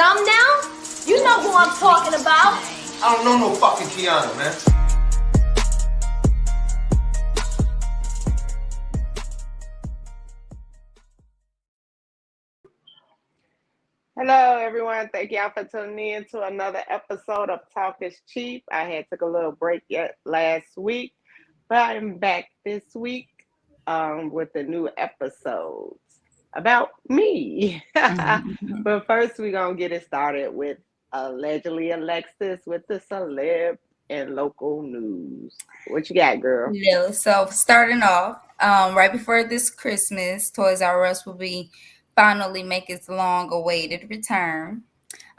dumb now? You know who I'm talking about. I don't know no fucking Kianna, man. Hello, everyone. Thank y'all for tuning in to another episode of Talk is Cheap. I had took a little break last week, but I'm back this week with the new episodes about me. But first, we're going to get it started with allegedly Alexis with the celeb and local news. What you got, girl? Yeah, so starting off, right before this Christmas, Toys R Us will be finally make its long-awaited return.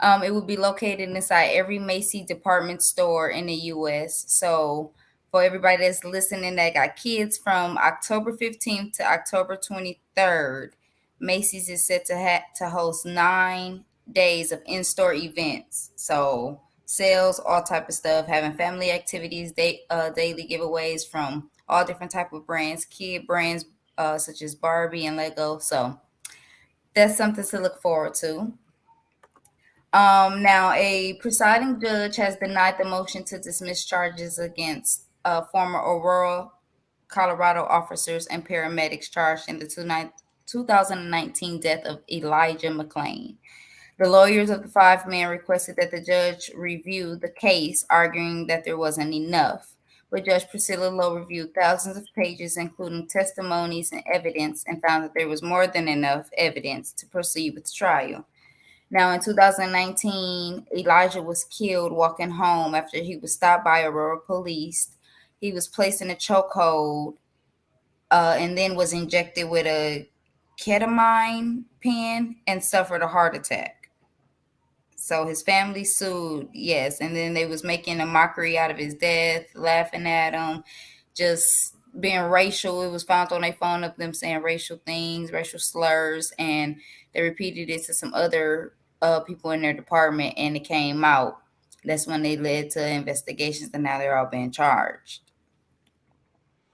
It will be located inside every Macy's department store in the U.S. So for everybody that's listening that got kids, from October 15th to October 23rd, Macy's is set to host 9 days of in-store events. So sales, all type of stuff, having family activities, daily giveaways from all different type of brands, kid brands such as Barbie and Lego. So that's something to look forward to. Now, a presiding judge has denied the motion to dismiss charges against former Aurora, Colorado officers and paramedics charged in the 2019 death of Elijah McClain. The lawyers of the 5 men requested that the judge review the case, arguing that there wasn't enough. But Judge Priscilla Lowe reviewed thousands of pages, including testimonies and evidence, and found that there was more than enough evidence to proceed with the trial. Now, in 2019, Elijah was killed walking home after he was stopped by Aurora police. He was placed in a chokehold and then was injected with a ketamine pen and suffered a heart attack. So his family sued, yes, and then they was making a mockery out of his death, laughing at him, just being racial. It was found on their phone of them saying racial things, racial slurs, and they repeated it to some other people in their department, and it came out. That's when they led to investigations, and now they're all being charged.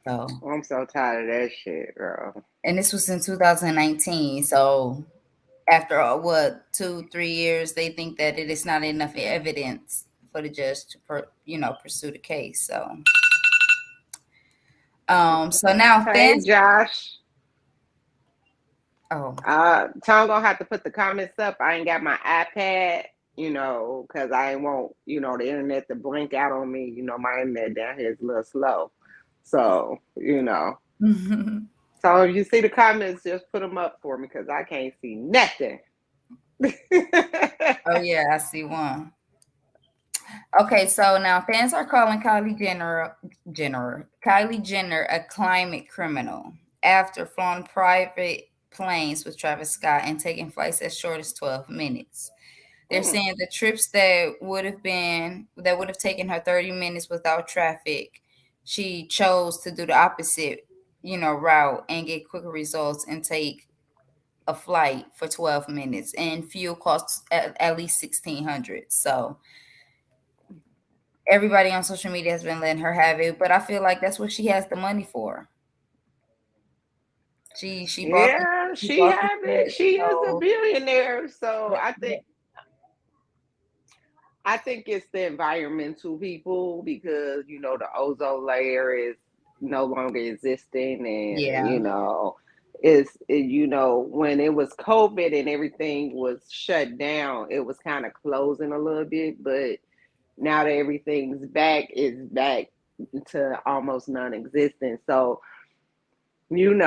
So I'm so tired of that shit, girl. And this was in 2019, so after 2-3 years, they think that it is not enough evidence for the judge to pursue the case. So now hey Josh. Oh, Tom gonna have to put the comments up. I ain't got my iPad, because I ain't want the internet to blink out on me. My internet down here is a little slow, so So if you see the comments, just put them up for me because I can't see nothing. Oh yeah, I see one. Okay, so now fans are calling Kylie Jenner a climate criminal after flying private planes with Travis Scott and taking flights as short as 12 minutes. They're saying the trips that would have taken her 30 minutes without traffic, she chose to do the opposite, route and get quicker results and take a flight for 12 minutes, and fuel costs at least $1,600. So everybody on social media has been letting her have it, but I feel like that's what she has the money for. She bought she have it. She is a billionaire, so I think it's the environmental people because the ozone layer is no longer existing, and when it was COVID and everything was shut down, it was kind of closing a little bit, but now that everything's back, it's back to almost non-existent. So you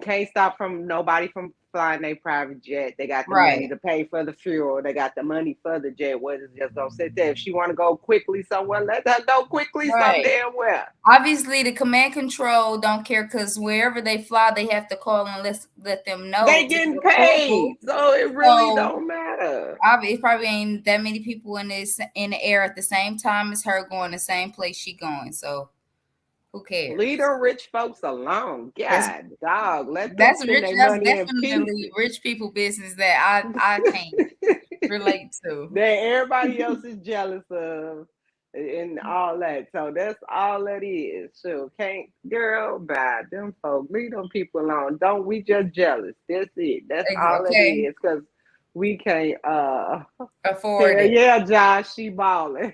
can't stop nobody from flying a private jet. They got the money to pay for the fuel. They got the money for the jet. What is just gonna sit there? If she want to go quickly somewhere, let her go quickly some damn well. Obviously, the command control don't care because wherever they fly, they have to call and let them know they getting paid, so it really don't matter. Obviously, it probably ain't that many people in the air at the same time as her going the same place she going. So who cares? Leave the rich folks alone. God, dog. Let them that's spend rich. their That's money definitely rich people business that I can't relate to. That everybody else is jealous of and all that. So that's all that is. So can't girl bye them folks. Leave them people alone. Don't we just jealous? That's it. That's all it is. Because We can't afford hell it. yeah, Josh, she balling.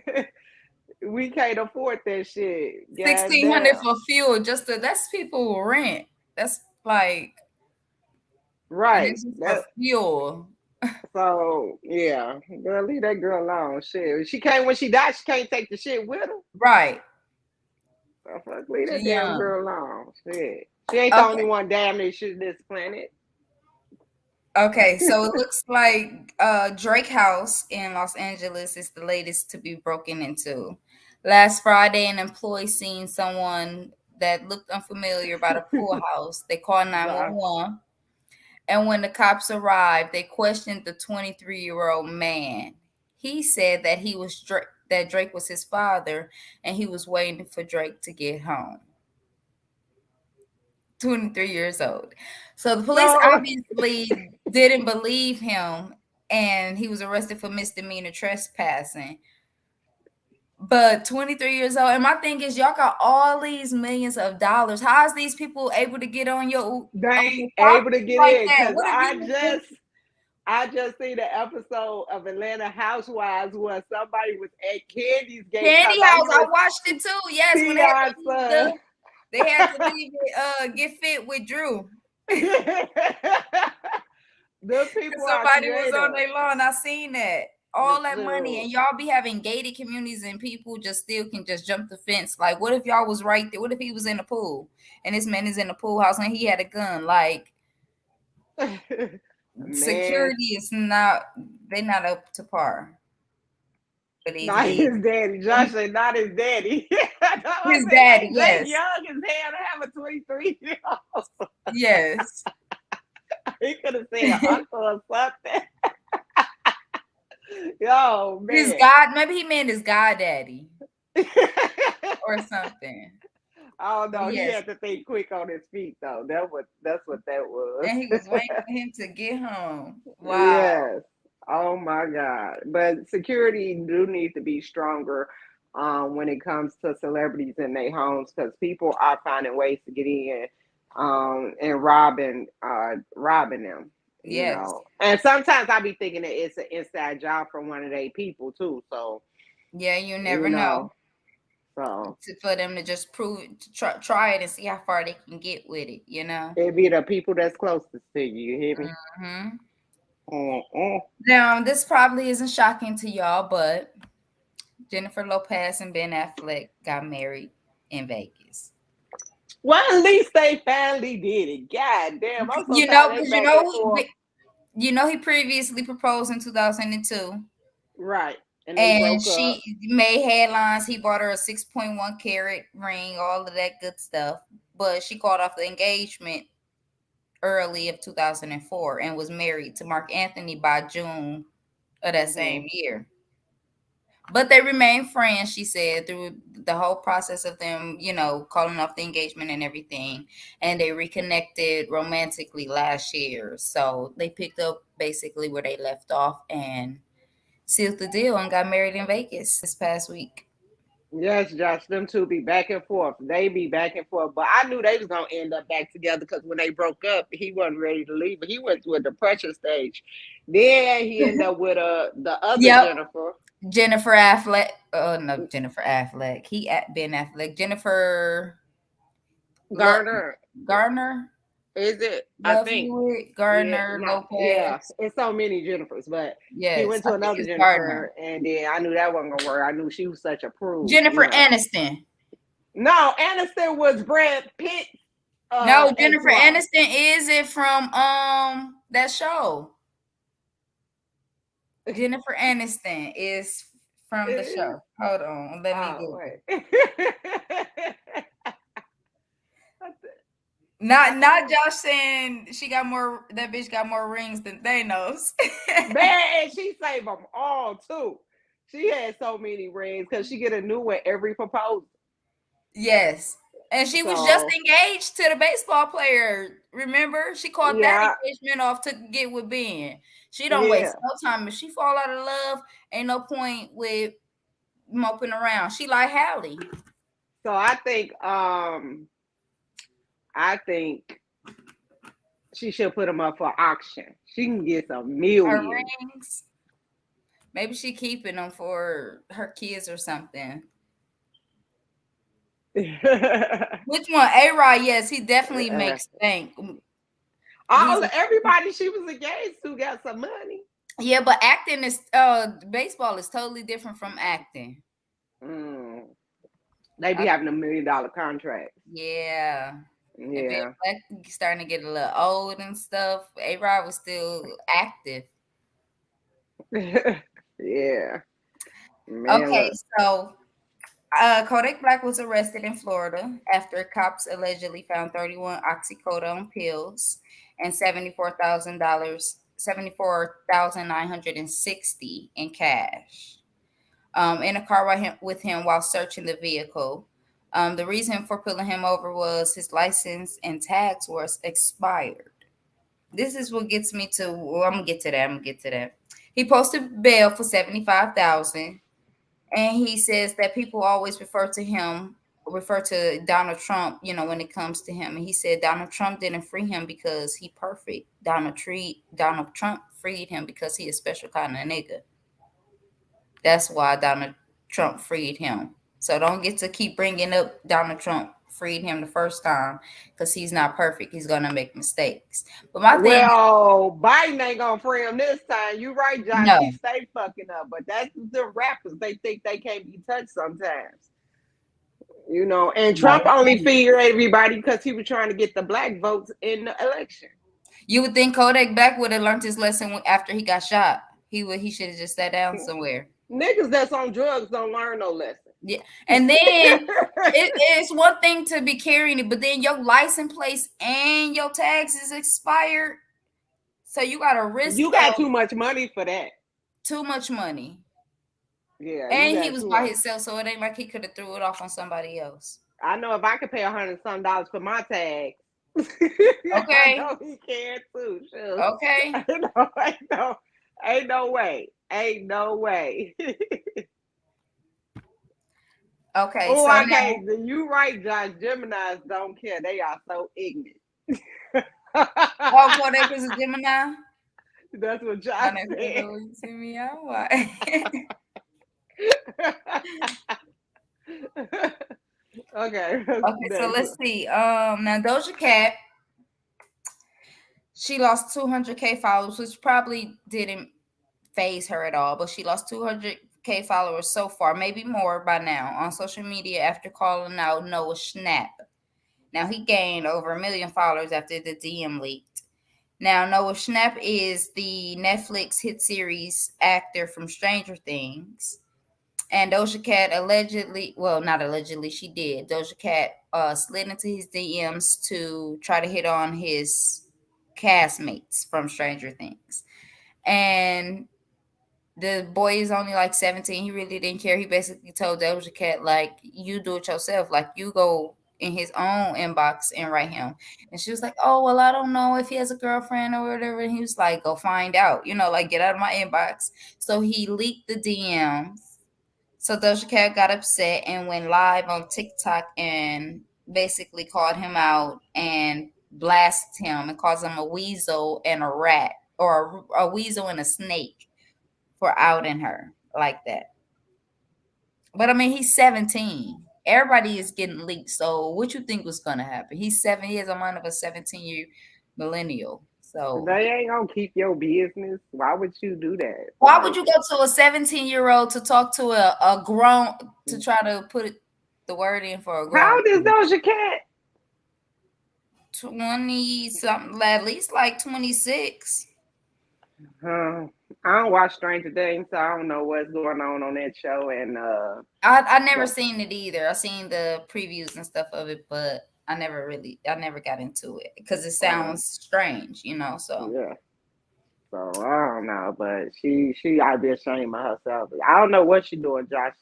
We can't afford that shit. God 1,600 damn. for fuel, just to that's people rent. That's like, and Right. it's just for That fuel. so yeah. Girl, leave that girl alone. Shit. She can't when she dies, she can't take the shit with her. Right. So fuck, leave She that damn young. girl alone. Shit. She ain't the only Okay. one damaged to this planet. Okay, so it looks like Drake House in Los Angeles is the latest to be broken into. Last Friday, an employee seen someone that looked unfamiliar by the pool house. They called Josh. 911, and when the cops arrived, they questioned the 23-year-old man. He said that that Drake was his father, and he was waiting for Drake to get home. 23 years old. So the police So obviously didn't believe him, and he was arrested for misdemeanor trespassing. But 23 years old, and my thing is, y'all got all these millions of dollars. How is these people able to get they on ain't your able to property get like in that? because What if you was in I just seen the episode of Atlanta Housewives where somebody was at Candy's gate Candy talking about House? he I was watched it too. Yes, when T.I.'s son. they had to leave it get fit with Drew. The people are Somebody was on creative. their lawn. I seen that. The All that money, show. and y'all be having gated communities, and people just still can just jump the fence. Like, what if y'all was right there? What if he was in the pool and this man is in the pool house and he had a gun? Like, Man, security is not, they're not up to par for these not gated. his daddy. Josh said not his daddy. I His said, daddy, ain't Drake yes, young as hell to have a 23-year-old? yes. He could have said uncle or something. Yo, His man. God, maybe he meant his goddaddy or something. I don't But know. He yes, had to think quick on his feet though. That's what that was. and he was waiting for him to get home. Wow. Yes. Oh my God. But security do need to be stronger when it comes to celebrities in their homes because people are finding ways to get in and robbing them. You Yes. know, and sometimes I be thinking that it's an inside job from one of their people too. So Yeah, you you never know. know, so For them to just prove it, to try it and see how far they can get with it, you know. it be the people that's closest to you. You hear me? Hmm. Mm-mm. Now, this probably isn't shocking to y'all, but Jennifer Lopez and Ben Affleck got married in Vegas. Well, at least they finally did it. God damn, I'm so You tired know, of they because back and forth. he previously proposed in 2002, Right. And they and broke up. she made headlines. He bought her a 6.1 carat ring, all of that good stuff, but she called off the engagement early of 2004 and was married to Mark Anthony by June of that Hmm. same year. But they remained friends, she said, through the whole process of them, calling off the engagement and everything. And they reconnected romantically last year. So they picked up basically where they left off and sealed the deal and got married in Vegas this past week. Yes, Josh, them two be back and forth. They be back and forth. But I knew they was gonna end up back together because when they broke up, he wasn't ready to leave. But he went through a depression stage. Then he ended up with the other Yep. Jennifer. Jennifer Affleck. Oh, no, Jennifer Affleck. Ben Affleck. Jennifer Garner. Garner. Is it? I Love think. Hewitt, Yeah, Gardner, not yeah. Lopez. It's so many Jennifers, but he Yes, went I to think another it's Gardner. Jennifer, and then I knew that wasn't gonna work. I knew she was such a prude, Jennifer you know. Aniston. No, Aniston was Brad Pitt No, Jennifer ex-wife. Aniston is it from that show. Jennifer Aniston is from the show. Hold on, let me Oh Google. wait. Not Josh saying that bitch got more rings than Thanos. Man, and she saved them all too. She had so many rings because she get a new one every proposal. Yes. And she was just So engaged to the baseball player. Remember? She called that yeah, engagement off to get with Ben. She don't yeah. waste no time. If she fall out of love, ain't no point with moping around. She like Hallie. So I think She should put them up for auction. She can get some Her millions. rings. Maybe she keeping them for her kids or something. Which one? A-Rod, yes, he definitely makes bank. Everybody she was engaged to got some money. Yeah, but acting is baseball is totally different from acting. They be having $1 million contracts. Yeah. And Ben Yeah. Black starting to get a little old and stuff. A-Rod was still active. Yeah. Man, Okay, look. so Kodak Black was arrested in Florida after cops allegedly found 31 oxycodone pills and $74,000, 74,960 in cash. In a car with him while searching the vehicle. The reason for pulling him over was his license and tags were expired. This is what gets me to. Well, I'm gonna get to that. He posted bail for 75,000, and he says that people always refer to Donald Trump. You know, when it comes to him, and he said Donald Trump didn't free him because he perfect. Donald Trump freed him because he a special kind of nigga. That's why Donald Trump freed him. So don't get to keep bringing up Donald Trump freed him the first time because he's not perfect. He's gonna make mistakes. But my thing, Biden ain't gonna free him this time. You right, Josh. no, He stay fucking up, but that's the rappers. They think they can't be touched sometimes. You know, and Trump only feared everybody because he was trying to get the black votes in the election. You would think Kodak Black would have learned his lesson after he got shot. He should have just sat down somewhere. Niggas that's on drugs don't learn no lesson. Yeah, and then it's one thing to be carrying it, but then your license plates and your tags is expired, so you got to risk. You got too much money for that. Too much money. Yeah, and he was by himself, so it ain't like he could have threw it off on somebody else. I know if I could pay $100 for my tags. Okay. I know he can too. Sure. Okay. Ain't no way. Okay. Oh, so okay. You right, Josh. Geminis don't care. They are so ignorant. Oh, Kodak is a Gemini? That's what Josh said. See me out. Why? Okay, so let's see. Now Doja Cat, she lost 200K followers, which probably didn't phase her at all, but she lost 200K followers so far, maybe more by now, on social media after calling out Noah Schnapp. Now he gained over 1 million followers after the DM leaked. Now Noah Schnapp is the Netflix hit series actor from Stranger Things. And Doja Cat not allegedly, she did. Doja Cat slid into his DMs to try to hit on his castmates from Stranger Things. And the boy is only like 17. He really didn't care. He basically told Doja Cat, like, you do it yourself. Like, you go in his own inbox and write him. And she was like, oh, well, I don't know if he has a girlfriend or whatever. And he was like, go find out. Like, get out of my inbox. So he leaked the DMs. So Doja Cat got upset and went live on TikTok and basically called him out and blasted him and calls him a weasel and a rat, or a weasel and a snake for outing her like that. But I mean, he's 17. Everybody is getting leaked. So what you think was going to happen? He's 7. He has a mind of a 17-year millennial. So they ain't gonna keep your business. Why would you do that? Why would you go to a 17-year-old to talk to a grown, to try to put the word in for a grown? How old is Doja Cat? 20 something, at least like 26. I don't watch Stranger Things, so I don't know what's going on that show. And I never seen it either. I seen the previews and stuff of it, but I never got into it because it sounds strange, So yeah. So I don't know, but she ought to be ashamed of herself. I don't know what she doing, Josh.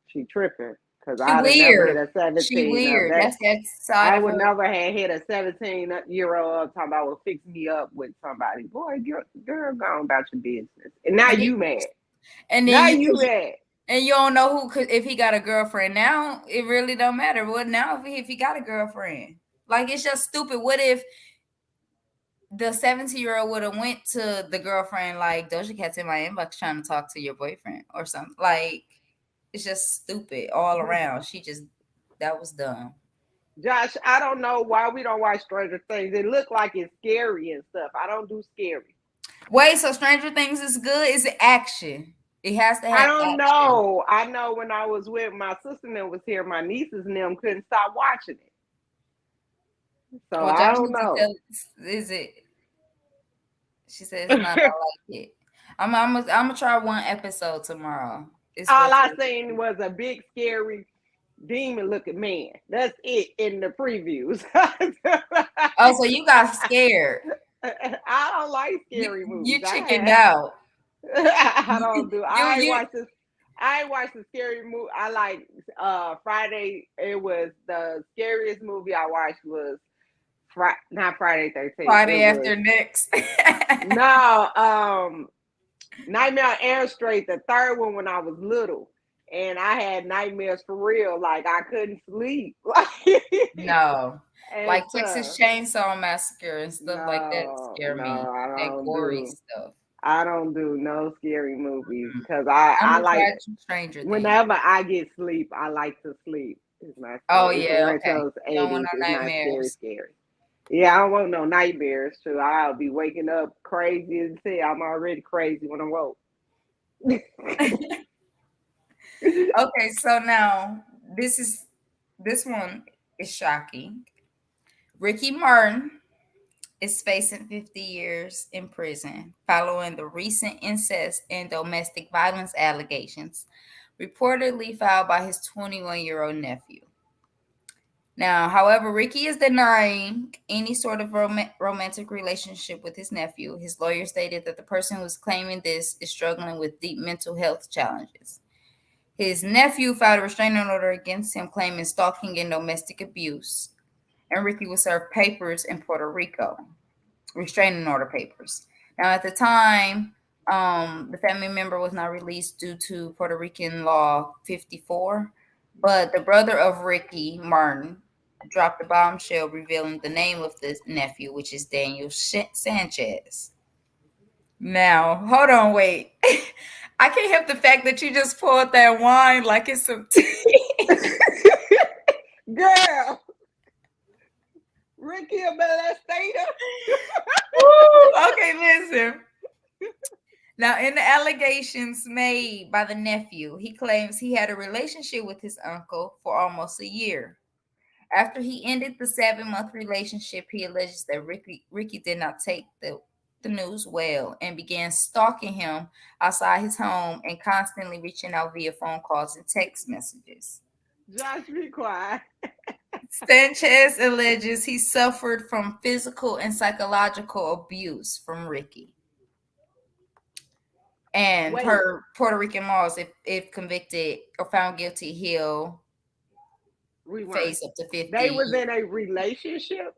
She tripping because I would never hit a 17. She weird. That's that side. I would never have hit a 17-year-old talking about, well, fix me up with somebody. Boy, girl, go on about your business. And now you mad. And then now you mad. And you don't know if he got a girlfriend. Now it really don't matter. What now if he got a girlfriend? Like, it's just stupid. What if the 17-year-old would have went to the girlfriend like Doja Cat's in my inbox trying to talk to your boyfriend or something. Like it's just stupid all around. That was dumb. Josh, I don't know why we don't watch Stranger Things. It look like it's scary and stuff. I don't do scary. Wait, so Stranger Things is good? Is it action? It has to I have don't action. know. I know when I was with my sister and them was here, my nieces and them couldn't stop watching it. So Well, I Josh don't needs to know. tell. Is it? She said it's not. I like it. I'm gonna try one episode tomorrow. It's All what. I seen was a big scary demon looking man. That's it in the previews. Oh, so you got scared. I don't like You scary movies. you chickened out. I You don't do. you I ain't you watched this. I ain't watched a scary movie. I like Friday. It was the scariest movie I watched was not Friday 13th. It Friday was after next. no Nightmare on Elm Street, the third one when I was little. And I had nightmares for real. Like I couldn't sleep. No, And like Texas stuff. Chainsaw Massacre and stuff like that No, scare no, me. I That don't gory do. stuff. I don't do no scary movies Mm. because I'm I gonna like try some Stranger Things. whenever I get sleep, I like to sleep. It's not Oh scary. It's a yeah, okay. retro You don't want 80s. It's no not scary, nightmares. scary. Yeah, I don't want no nightmares. Too. I'll be waking up crazy as hell. I'm already crazy when I woke. Okay, so now this one is shocking. Ricky Martin is facing 50 years in prison following the recent incest and domestic violence allegations reportedly filed by his 21-year-old nephew. Now, however, Ricky is denying any sort of romantic relationship with his nephew. His lawyer stated that the person who is claiming this is struggling with deep mental health challenges. His nephew filed a restraining order against him, claiming stalking and domestic abuse. And Ricky was served papers in Puerto Rico, restraining order papers. Now, at the time, the family member was not released due to Puerto Rican law 54, but the brother of Ricky Martin dropped a bombshell revealing the name of the nephew, which is Daniel Sanchez. Now, hold on, wait. I can't help the fact that you just poured that wine like it's some tea. Girl, Ricky a molestator. Okay, listen. Now, in the allegations made by the nephew, he claims he had a relationship with his uncle for almost a year. After he ended the 7-month relationship, he alleges that Ricky did not take the news well and began stalking him outside his home and constantly reaching out via phone calls and text messages. Josh, be quiet. Sanchez alleges he suffered from physical and psychological abuse from Ricky. And Wait, per Puerto Rican laws, if convicted or found guilty, he'll rewind. face up to They 50. was in a relationship.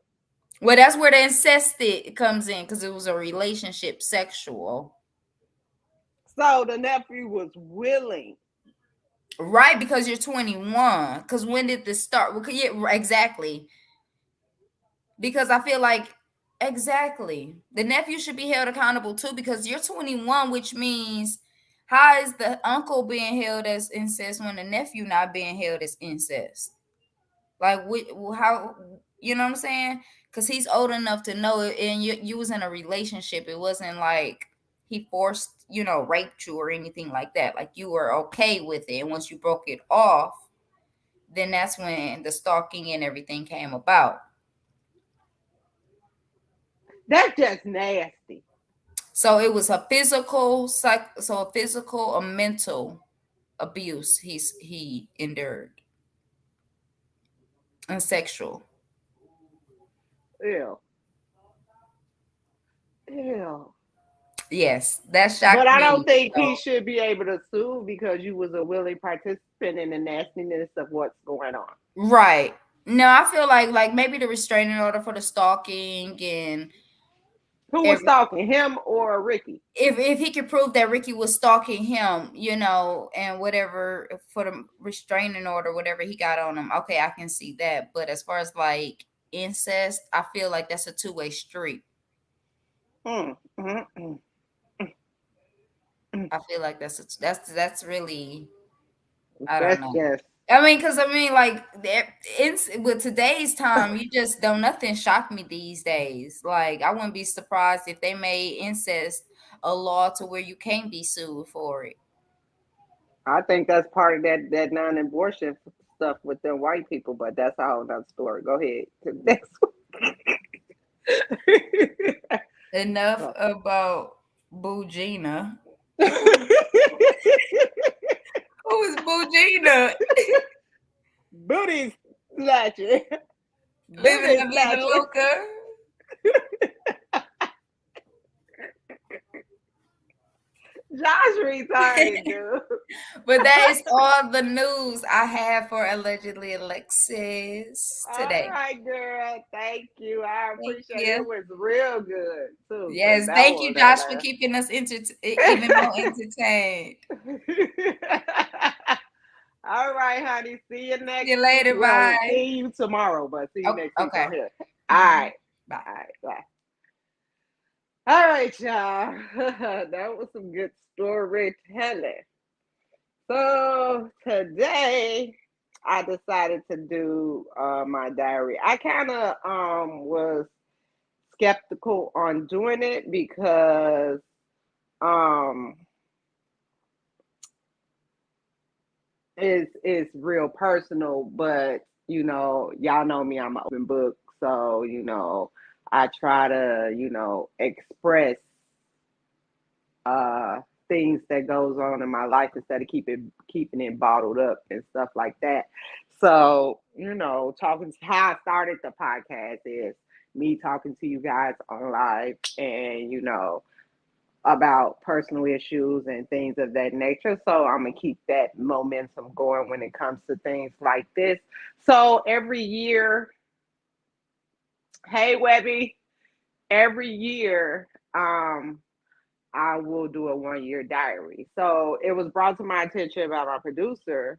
Well, that's where the incested comes in because it was a relationship sexual. So the nephew was willing. Right, because you're 21. Because when did this start? Well, yeah, exactly. Because I feel like exactly the nephew should be held accountable too because you're 21, which means how is the uncle being held as incest when the nephew not being held as incest? Like, how, you know what I'm saying? Because he's old enough to know it, and you was in a relationship. It wasn't like he forced, raped you or anything like that. Like you were okay with it, and once you broke it off, then that's when the stalking and everything came about. That's just nasty. So it was a physical or mental abuse he endured and sexual. Ew. Ew. Yes, that But shocked I don't me. think he So, should be able to sue because you was a willing participant in the nastiness of what's going on. right. No, I feel like maybe the restraining order for the stalking and Who was every stalking him or Ricky? if he could prove that Ricky was stalking him, and whatever for the restraining order, whatever he got on him, okay, I can see that. But as far as like incest, I feel like that's a two-way street. Mm, mm, mm, mm. I feel like that's really, I don't That's know. just. I mean, because I mean, like, with today's time, you just don't nothing shock me these days. Like, I wouldn't be surprised if they made incest a law to where you can't be sued for it. I think that's part of that non-abortion stuff with the white people, but that's a whole nother story. Go ahead to the next Enough one. about Boo Gina. Who is Boo Gina? Booty snatcher. Living Booty La Vida snatcher. Loca. Josh retarded, dude. But that is all the news I have for allegedly Alexis All today. right, girl. Thank you. I Thank appreciate it. It you. was real good too, cause Yes, that thank you, was Josh, for hilarious. keeping us even more entertained. All right, honey. See you See next you week. later. Well, Bye. see you tomorrow, but see you Oh, next week on okay. here. All Mhm. right. Bye. All right. Bye. All right, y'all. That was some good storytelling. So today I decided to do my diary. I kind of was skeptical on doing it because um it's real personal, but y'all know me, I'm an open book, so I try to express uh things that goes on in my life instead of keeping it bottled up and stuff like that. So talking how I started the podcast is me talking to you guys on live, and about personal issues and things of that nature. So I'm gonna keep that momentum going when it comes to things like this. So every year, hey Webby, every year, I will do a 1 year diary. So it was brought to my attention by my producer.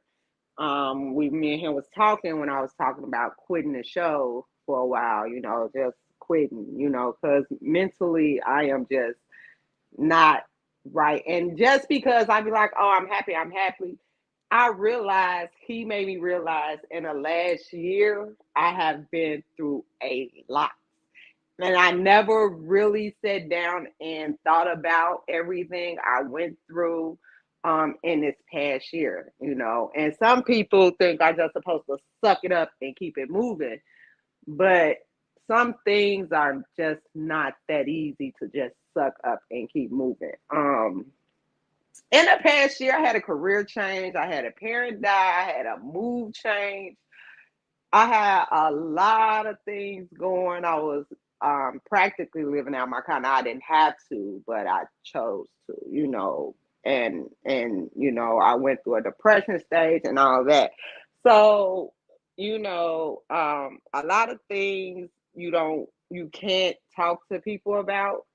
Me and him was talking when I was talking about quitting the show for a while, just quitting, because mentally I am just not right. And just because I'd be like, oh, I'm happy. I realized he made me realize in the last year I have been through a lot. And I never really sat down and thought about everything I went through in this past year, And some people think I'm just supposed to suck it up and keep it moving. But some things are just not that easy to just suck up and keep moving. In the past year, I had a career change, I had a parent die, I had a move change, I had a lot of things going. I was practically living out my kind. I didn't have to, but I chose to, and I went through a depression stage and all that. So, a lot of things you can't talk to people about,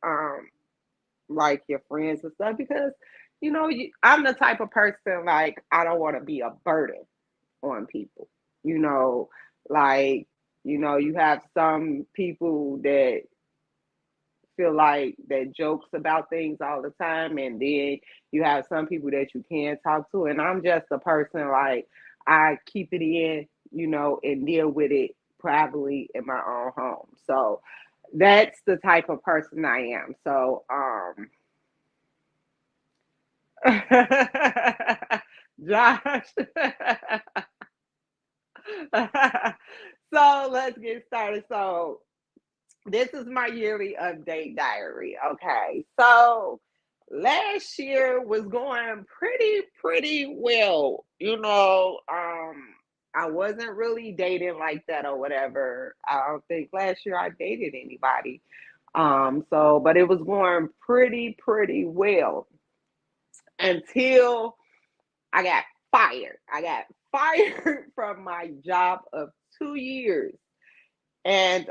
like your friends and stuff, because I'm the type of person like I don't want to be a burden on people. You know, like, you have some people that feel like that jokes about things all the time, and then you have some people that you can't talk to. And I'm just a person like I keep it in, and deal with it privately in my own home. So that's the type of person I am. So Josh. So let's get started. So this is my yearly update diary. Okay. So last year was going pretty well. I wasn't really dating like that or whatever. I don't think last year I dated anybody. But it was going pretty well until I got fired. I got fired from my job of 2 years. And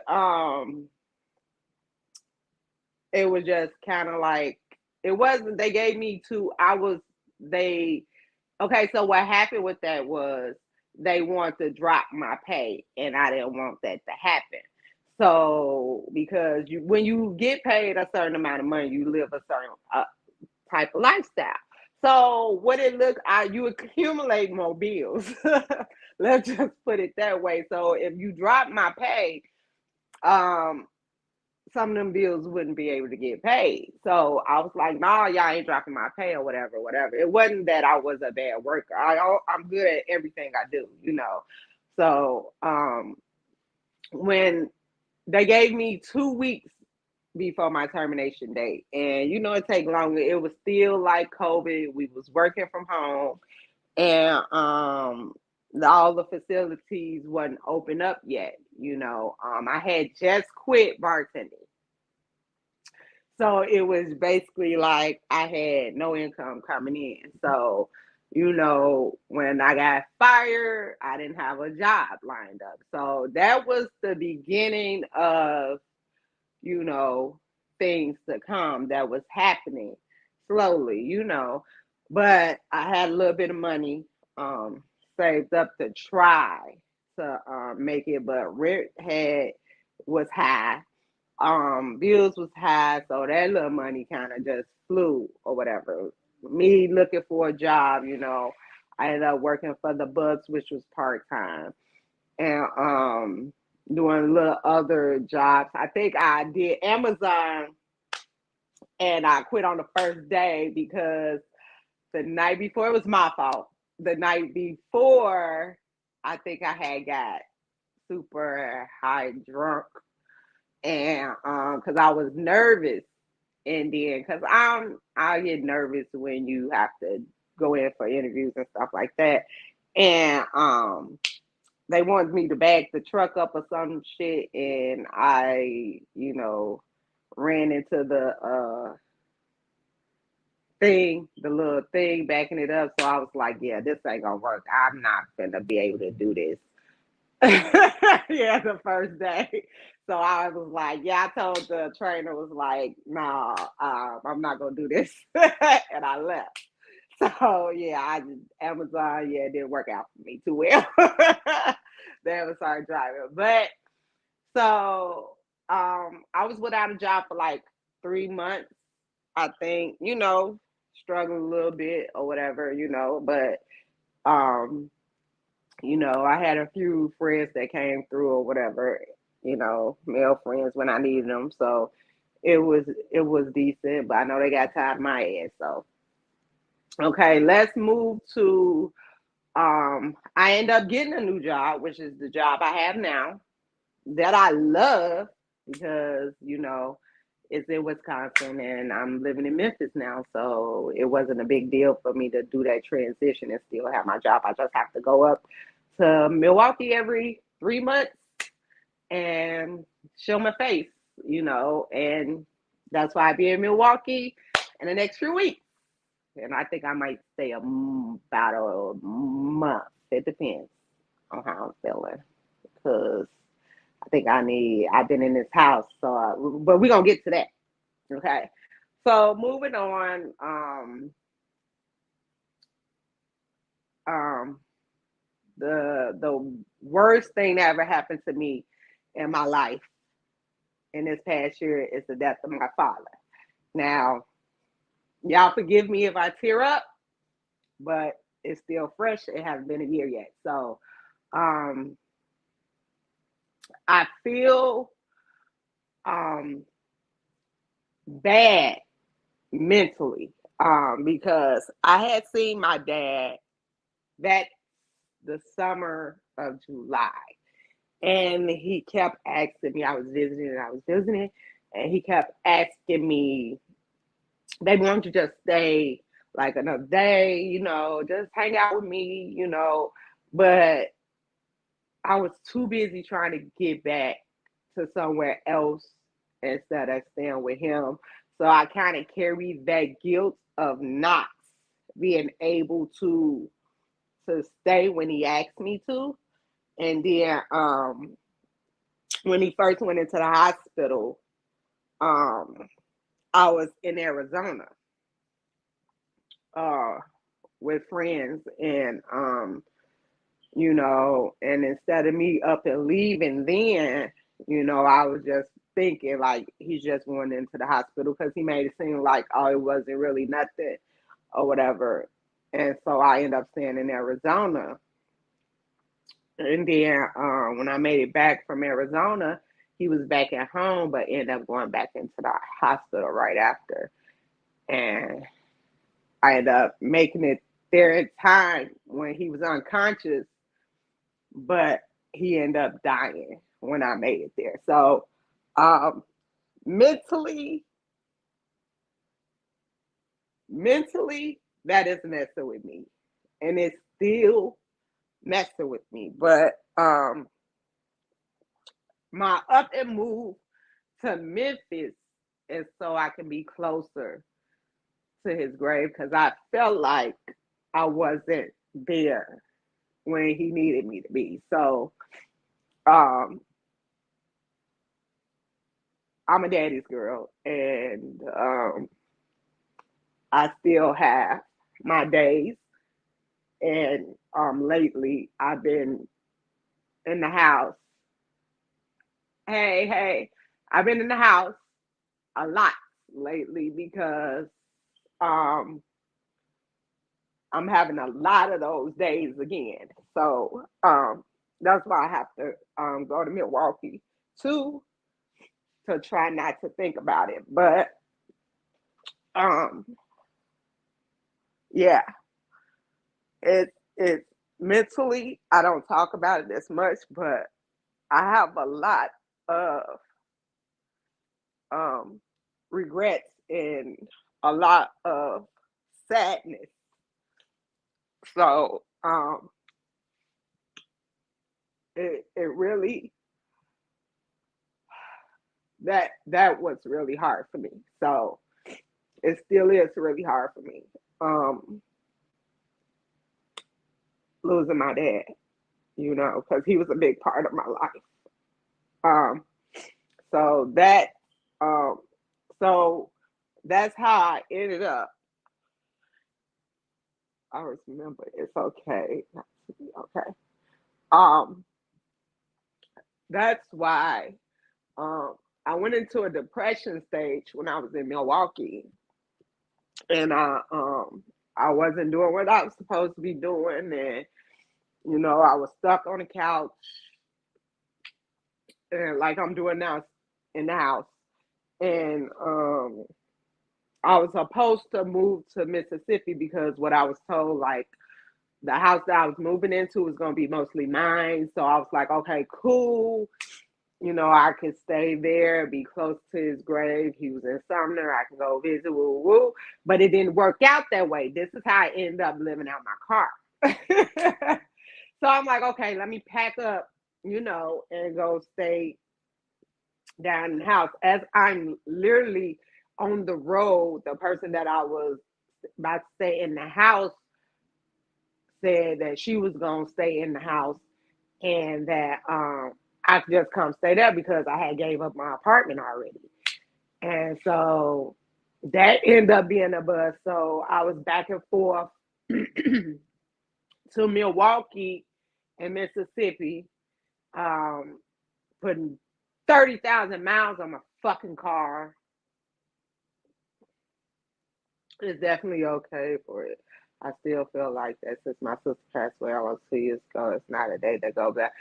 it was just kind of like it wasn't they gave me two I was they okay, so what happened with that was they wanted to drop my pay and I didn't want that to happen. So because when you get paid a certain amount of money, you live a certain type of lifestyle. So what it looks, you accumulate more bills. Let's just put it that way. So if you drop my pay, um, some of them bills wouldn't be able to get paid. So I was like, nah, y'all ain't dropping my pay or whatever, whatever. It wasn't that I was a bad worker. I'm good at everything I do, you know. So when they gave me 2 weeks before my termination date, and you know it take longer. It was still like COVID. We was working from home, and all the facilities wasn't open up yet. You know, I had just quit bartending. So it was basically like I had no income coming in. So, you know, when I got fired, I didn't have a job lined up. So that was the beginning of, you know, things to come that was happening slowly, you know. But I had a little bit of money saved up to try to make it, but rent had was high, bills was high, so that little money kind of just flew or whatever. Me looking for a job, you know, I ended up working for the Bucks, which was part time, and doing little other jobs. I think I did Amazon, and I quit on the first day because the night before, it was my fault. The night before, I think I had got super high drunk, and because I was nervous, and then because I get nervous when you have to go in for interviews and stuff like that, and they wanted me to back the truck up or some shit, and I, you know, ran into the the little thing backing it up. So I was like, yeah, this ain't gonna work. I'm not gonna be able to do this. Yeah, the first day. So I was like, yeah, I told the trainer, was like, nah, I'm not gonna do this. And I left. So yeah, Amazon, yeah, it didn't work out for me too well. The Amazon driver. But so I was without a job for like 3 months, I think, you know, struggling a little bit or whatever, you know, but um you know, I had a few friends that came through or whatever, you know, male friends when I needed them. So it was decent, but I know they got tired of my ass. So okay, let's move to I end up getting a new job, which is the job I have now that I love because, you know, it's in Wisconsin and I'm living in Memphis now. So it wasn't a big deal for me to do that transition and still have my job. I just have to go up to Milwaukee every 3 months and show my face, you know, and that's why I be in Milwaukee in the next few weeks. And I think I might stay about a month. It depends on how I'm feeling because I think I've been in this house. So, but we're going to get to that. Okay. So moving on, um, the worst thing that ever happened to me in my life in this past year is the death of my father. Now, y'all forgive me if I tear up, but it's still fresh. It hasn't been a year yet. So um, I feel um, bad mentally because I had seen my dad that the summer of July. And he kept asking me, I was visiting, and he kept asking me, baby, why don't you just stay like another day, you know, just hang out with me, you know. But I was too busy trying to get back to somewhere else instead of staying with him. So I kind of carried that guilt of not being able to stay when he asked me to. And then when he first went into the hospital, um, I was in Arizona uh, with friends, and you know, and instead of me up and leaving, then You know, I was just thinking like he's just going into the hospital because he made it seem like, oh, it wasn't really nothing or whatever. And so I ended up staying in Arizona. And then when I made it back from Arizona, he was back at home, but ended up going back into the hospital right after. And I ended up making it there in time when he was unconscious, but he ended up dying when I made it there. So um, mentally, mentally, that is messing with me, and it's still messing with me. But my up and move to Memphis is so I can be closer to his grave because I felt like I wasn't there when he needed me to be. So um, I'm a daddy's girl, and I still have my days. And lately, I've been in the house. Hey, I've been in the house a lot lately because um, I'm having a lot of those days again. So that's why I have to go to Milwaukee too to try not to think about it. But um, yeah, it's mentally I don't talk about it as much, but I have a lot of um, regrets and a lot of sadness. So it really that was really hard for me. So it still is really hard for me. Um, Losing my dad, you know, because he was a big part of my life. Um, so that um, so that's how I ended up. I always remember it's okay not to be okay. Um, that's why um, I went into a depression stage when I was in Milwaukee, and I wasn't doing what I was supposed to be doing, and you know I was stuck on the couch, and like I'm doing now in the house, and I was supposed to move to Mississippi because what I was told, like the house that I was moving into was going to be mostly mine. So I was like, okay, cool. You know, I could stay there, be close to his grave. He was in Sumner. I can go visit, woo, woo. But it didn't work out that way. This is how I ended up living out my car. So I'm like, okay, let me pack up, you know, and go stay down in the house. As I'm literally on the road, the person that I was about to stay in the house said that she was going to stay in the house and that I could just come stay there because I had gave up my apartment already. And so that ended up being a buzz. So I was back and forth to Milwaukee and Mississippi, um, putting 30,000 miles on my fucking car. It's definitely okay for it. I still feel like that since my sister passed away almost 2 years ago, it's not a day that go back.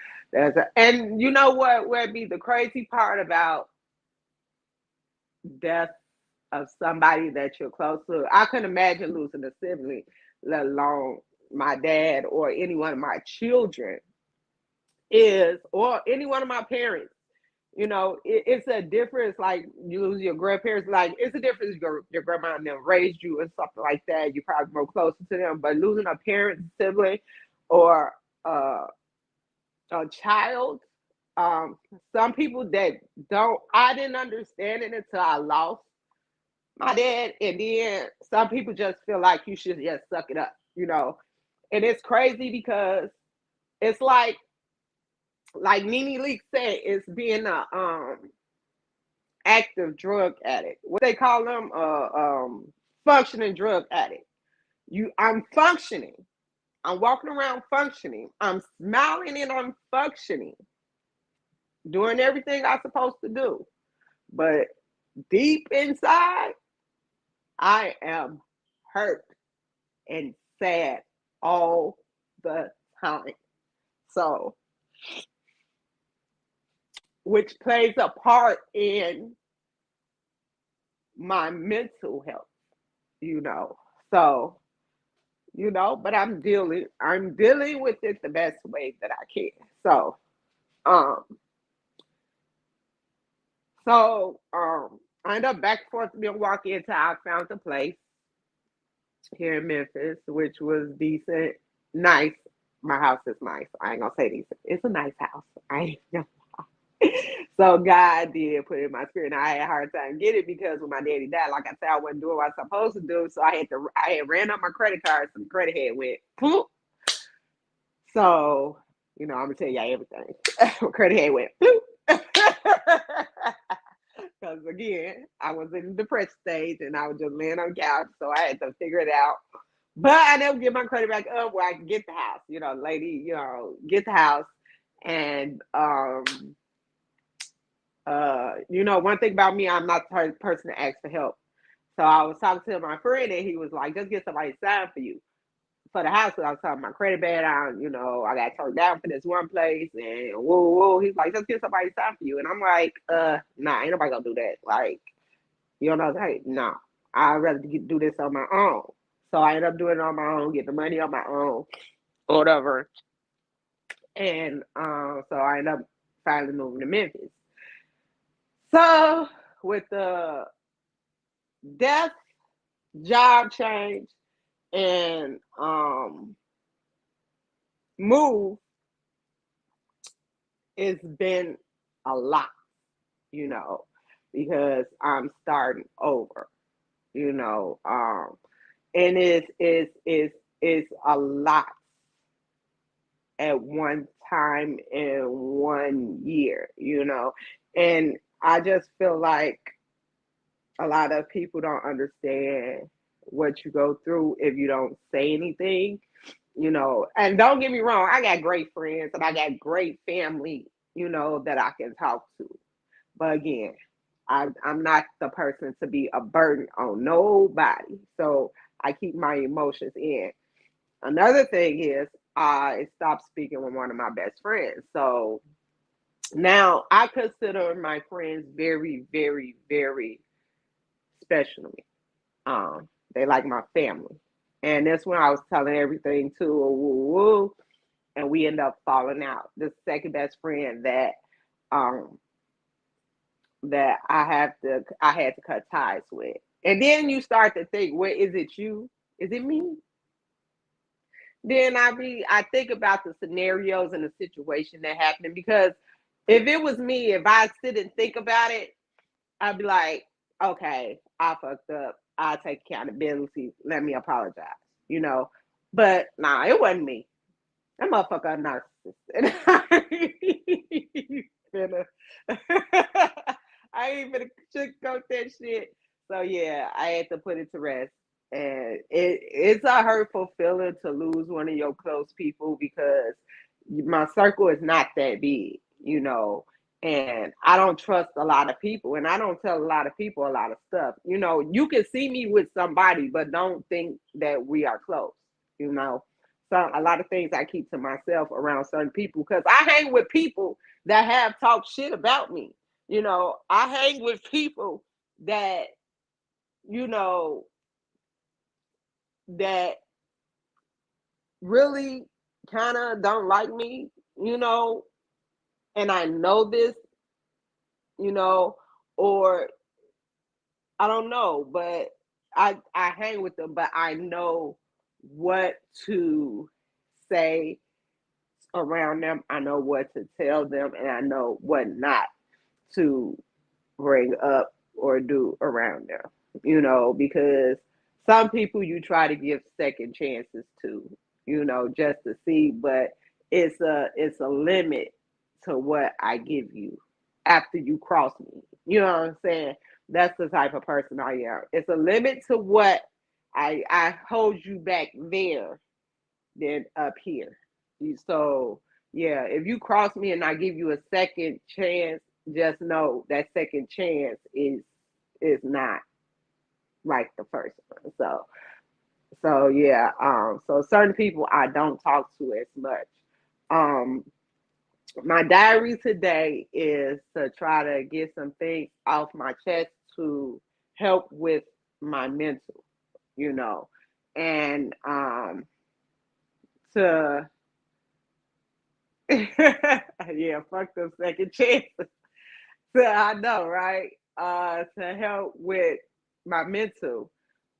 And you know what would be the crazy part about death of somebody that you're close to? I couldn't imagine losing a sibling, let alone my dad or any one of my children is, or any one of my parents. You know, it's a difference. Like you lose your grandparents, like it's a difference. Your grandma and them raised you and something like that. You probably more closer to them. But losing a parent, sibling, or uh, a child, um, some people that don't. I didn't understand it until I lost my dad, and then some people just feel like you should just suck it up. You know, and it's crazy because it's like Nene Leak said, it's being a active drug addict. What they call them, functioning drug addict. I'm functioning. I'm walking around functioning. I'm smiling and I'm functioning. doing everything I'm supposed to do. But deep inside, I am hurt and sad all the time. So, which plays a part in my mental health, you know. So, but I'm dealing with it the best way that I can. So, um, I ended up back and forth to Milwaukee until I found a place here in Memphis, which was decent, nice. My house is nice. I ain't gonna say decent. It's a nice house. I ain't gonna So God did put it in my spirit. And I had a hard time getting it because when my daddy died, like I said, I wasn't doing what I was supposed to do. So I had ran up my credit card, so the credit had went poof. So, I'm gonna tell y'all everything. My credit had went poof. Because again, I was in the depressed stage and I was just laying on the couch, so I had to figure it out. But I never get my credit back up where I can get the house, lady, get the house. And one thing about me, I'm not the person to ask for help. So I was talking to my friend and he was like, just get somebody to sign for you for the house. So I was talking my credit bad on, I got turned down for this one place and whoa, whoa. He's like, just get somebody to sign for you. And I'm like, nah, ain't nobody gonna do that. Like, hey, no, I'd rather do this on my own. So I ended up doing it on my own, get the money on my own, or whatever. And so I ended up finally moving to Memphis. So with the death, job change, and move, it's been a lot, because I'm starting over, and it's a lot at one time in 1 year, and I just feel like a lot of people don't understand what you go through if you don't say anything, and don't get me wrong, I got great friends and I got great family, that I can talk to. But again, I'm not the person to be a burden on nobody. So I keep my emotions in. Another thing is I stopped speaking with one of my best friends. So now I consider my friends very, very, very special to me. They like my family. And that's when I was telling everything to woo woo, and we end up falling out. The second best friend um that I had to cut ties with. And then you start to think, well, is it you? Is it me? Then I think about the scenarios and the situation that happened, because if it was me, if I sit and think about it, I'd be like, okay, I fucked up. I'll take accountability. Let me apologize, But nah, it wasn't me. That motherfucker a narcissist. I ain't even sugarcoat that shit. So yeah, I had to put it to rest. And it's a hurtful feeling to lose one of your close people, because my circle is not that big, and I don't trust a lot of people, and I don't tell a lot of people a lot of stuff. You can see me with somebody, but don't think that we are close, So a lot of things I keep to myself around certain people, because I hang with people that have talked shit about me. I hang with people that, you know, that really kind of don't like me, and I know this, you know, or I don't know, but I hang with them, but I know what to say around them. I know what to tell them, and I know what not to bring up or do around them. Because some people you try to give second chances to, just to see, but it's a limit to what I give you after you cross me. You know what I'm saying? That's the type of person I am. It's a limit to what I hold you back there than up here. So Yeah, if you cross me and I give you a second chance, just know that second chance is not like the first one. So yeah, so certain people I don't talk to as much. Um, my diary today is to try to get some things off my chest to help with my mental, you know, and to yeah, fuck them second chances. So I know, right? To help with my mental.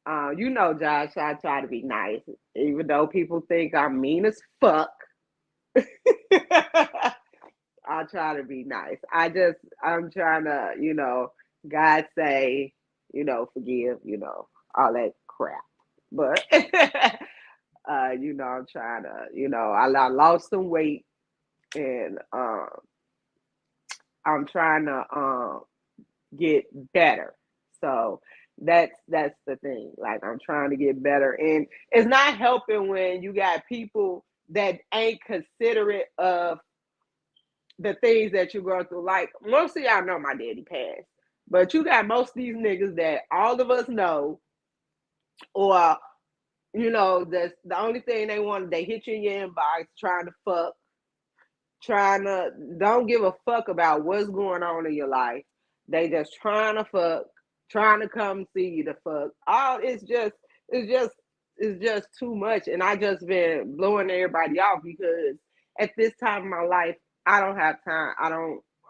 You know, Josh, I try to be nice, even though people think I'm mean as fuck. I try to be nice. I'm trying to, God say, forgive, all that crap. But, I'm trying to, I lost some weight and I'm trying to get better. So that's the thing. Like I'm trying to get better. And it's not helping when you got people that ain't considerate of the things that you're going through. Like most of y'all know my daddy passed, but you got most of these niggas that all of us know, or that's the only thing they want. They hit you in your inbox trying to fuck, trying to don't give a fuck about what's going on in your life. They just trying to fuck, trying to come see you to fuck. All it's just too much. And I just been blowing everybody off because at this time in my life, I don't have time.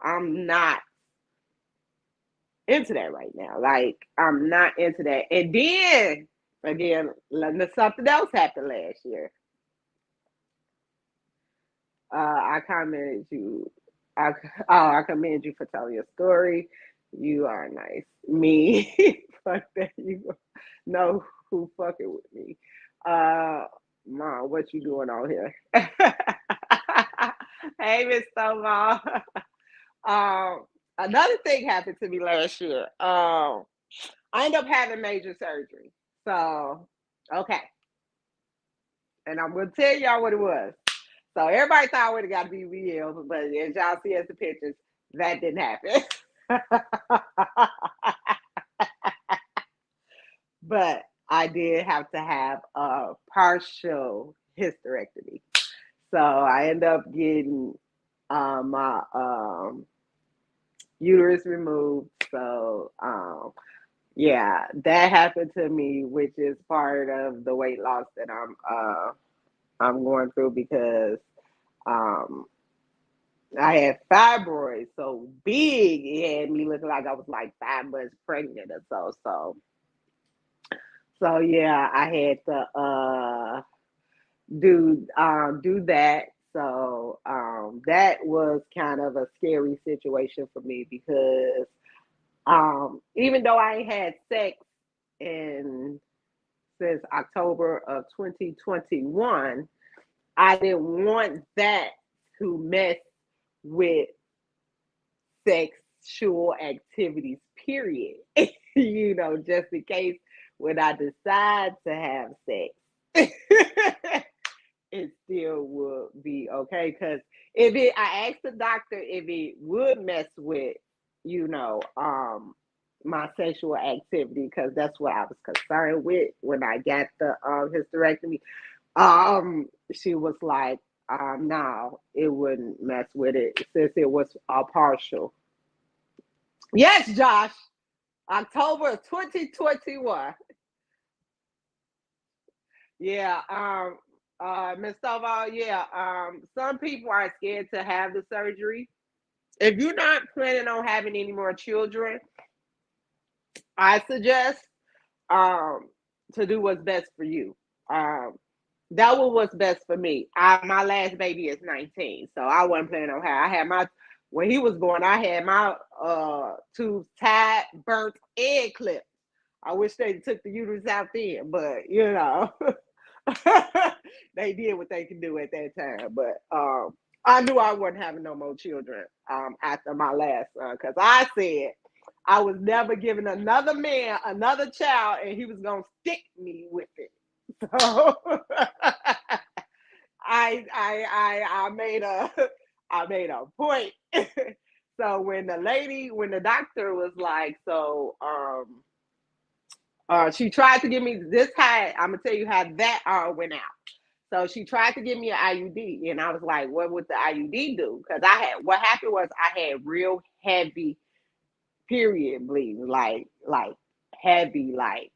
I'm not into that right now. Like I'm not into that. And then again, something else happened last year. I commented you. I I commend you for telling your story. You are nice. Me, fuck that. You know who fucking with me. Uh, Mom, what you doing out here? Hey, Miss Stonewall. Um, Another thing happened to me last year. I ended up having major surgery. So, okay, and I'm gonna tell y'all what it was. So everybody thought I would have got to be real, but as y'all see as the pictures, that didn't happen. But I did have to have a partial hysterectomy. So I ended up getting my uterus removed. So yeah, that happened to me, which is part of the weight loss that I'm going through because um I had fibroids so big it had me looking like I was like 5 months pregnant or so. So yeah, I had to do that. So that was kind of a scary situation for me because even though I ain't had sex in since October of 2021, I didn't want that to mess with sexual activities, period. Just in case when I decide to have sex, it still would be okay. Because I asked the doctor if it would mess with, my sexual activity, because that's what I was concerned with when I got the hysterectomy. She was like, no, it wouldn't mess with it since it was a partial. Yes, Josh, October of 2021. Yeah, Miss Stovall, yeah. Some people are scared to have the surgery. If you're not planning on having any more children, I suggest um to do what's best for you. Um, that was what's best for me. My last baby is 19, so I wasn't planning on having. I had my when he was born, I had my tubes tied, burnt, and clipped. I wish they took the uterus out then, but they did what they could do at that time. But I knew I wasn't having no more children after my last son because I said I was never giving another man another child, and he was gonna stick me with it. So I I made a I made a point. So when the doctor was like, she tried to give me this high. I'm gonna tell you how that all went out. So she tried to give me an IUD, and I was like, "What would the IUD do?" Because what happened was I had real heavy period bleeding, like heavy, like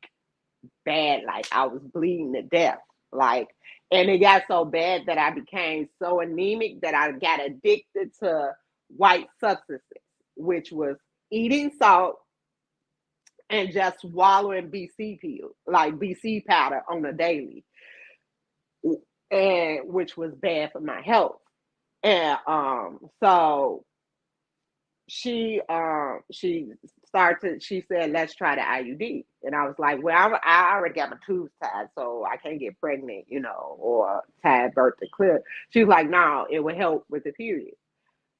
bad, like I was bleeding to death, like, and it got so bad that I became so anemic that I got addicted to white substances, which was eating salt and just swallowing BC pills, like BC powder on a daily, and which was bad for my health. And so she started. She said, "Let's try the IUD," and I was like, "Well, I already got my tubes tied, so I can't get pregnant, or tied birth to clear." She was like, "No, it will help with the period."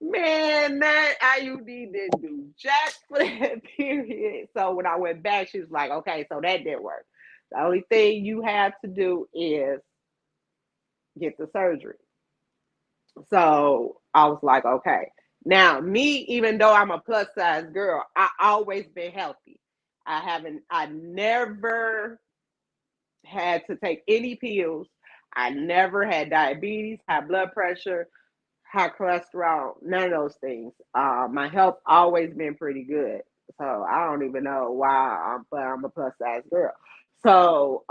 Man, that IUD didn't do jack for that period. So when I went back, she was like, "Okay, so that didn't work. The only thing you have to do is get the surgery." So I was like, "Okay." Now, me, even though I'm a plus size girl, I always been healthy. I never had to take any pills. I never had diabetes, high blood pressure, high cholesterol, none of those things. My health always been pretty good. So I don't even know why, but I'm a plus size girl. So